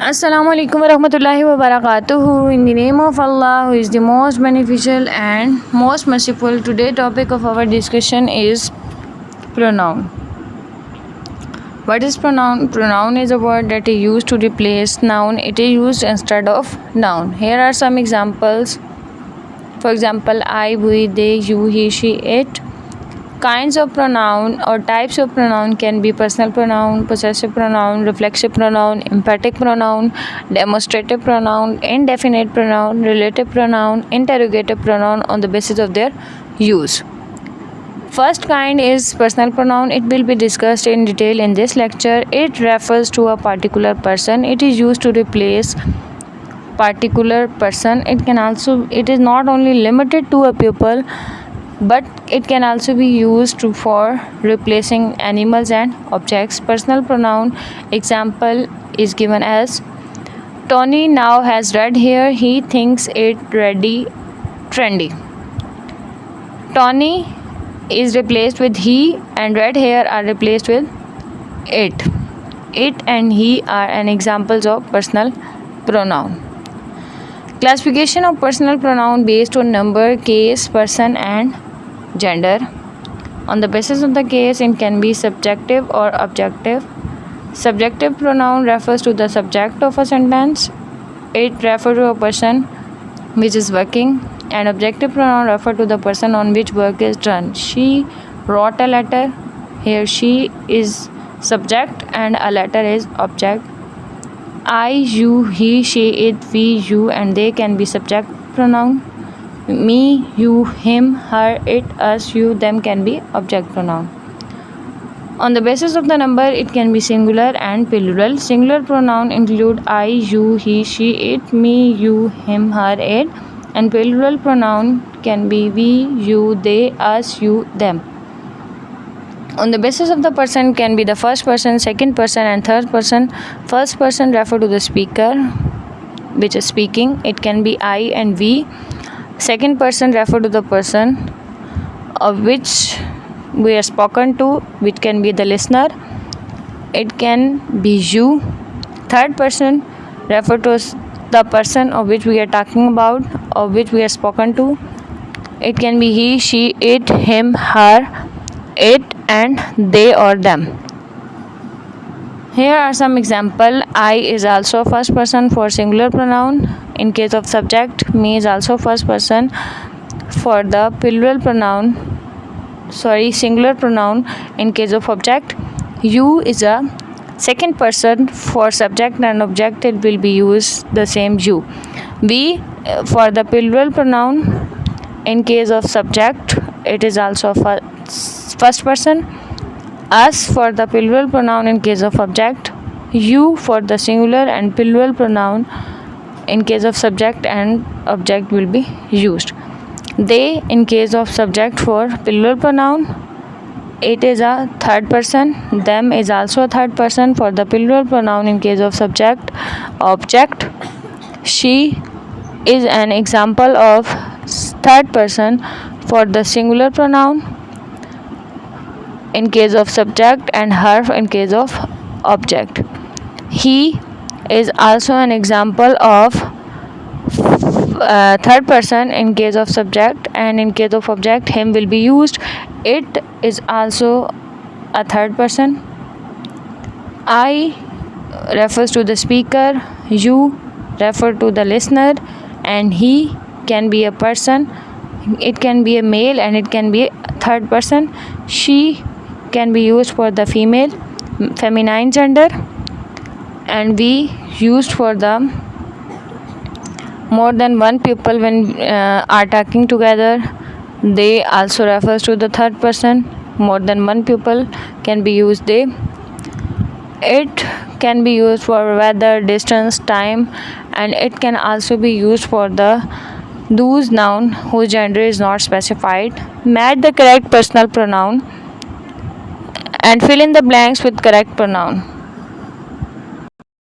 Assalamu alaikum warahmatullahi wabarakatuh. In the name of Allah, who is the most beneficial and most merciful, today's topic of our discussion is pronoun. What is pronoun? Pronoun is a word that is used to replace noun. It is used instead of noun. Here are some examples. For example, I, we, they, you, he, she, it. Kinds of pronoun or types of pronoun can be personal pronoun, possessive pronoun, reflexive pronoun, emphatic pronoun, demonstrative pronoun, indefinite pronoun, relative pronoun, interrogative pronoun on the basis of their use. First kind is personal pronoun. It will be discussed in detail in this lecture. It refers to a particular person. It is used to replace particular person. It is not only limited to a people, but it can also be used for replacing animals and objects. Personal pronoun example is given as Tony now has red hair. He thinks it trendy. Tony is replaced with he and red hair are replaced with it. It and he are an examples of personal pronoun. Classification of personal pronoun based on number, case, person and gender. On the basis of the case, it can be subjective or objective. Subjective pronoun refers to the subject of a sentence. It refers to a person which is working, and objective pronoun refer to the person on which work is done. She wrote a letter. Here she is subject and a letter is object. I, you, he, she, it, we, you and they can be subject pronoun. Me, you, him, her, it, us, you, them can be object pronoun. On the basis of the number, it can be singular and plural. Singular pronoun include I, you, he, she, it, me, you, him, her, it, and plural pronoun can be we, you, they, us, you, them. On the basis of the person can be the first person, second person and third person. First person refer to the speaker which is speaking. It can be I and we. Second person refer to the person of which we are spoken to, which can be the listener. It can be you. Third person refer to the person of which we are talking about, of which we are spoken to. It can be he, she, it, him, her, it and they or them. Here are some example. I is also first person for singular pronoun. In case of subject, me is also first person for the singular pronoun. In case of object, you is a second person for subject and object. It will be used the same you. We for the plural pronoun. In case of subject, it is also first person. Us for the plural pronoun in case of object. You for the singular and plural pronoun in case of subject and object will be used. They in case of subject for plural pronoun. It is a third person. Them is also a third person for the plural pronoun in case of subject. Object. She is an example of third person for the singular pronoun in case of subject and her in case of object. He is also an example of third person in case of subject, and in case of object him will be used. It is also a third person. I refers to the speaker, you refer to the listener, and he can be a person. It can be a male and it can be a third person. She can be used for the feminine gender, and we used for the more than one people when are talking together. They also refers to the third person. More than one people can be used they. It can be used for weather, distance, time, and it can also be used for the those noun whose gender is not specified. Match the correct personal pronoun and fill in the blanks with correct pronoun.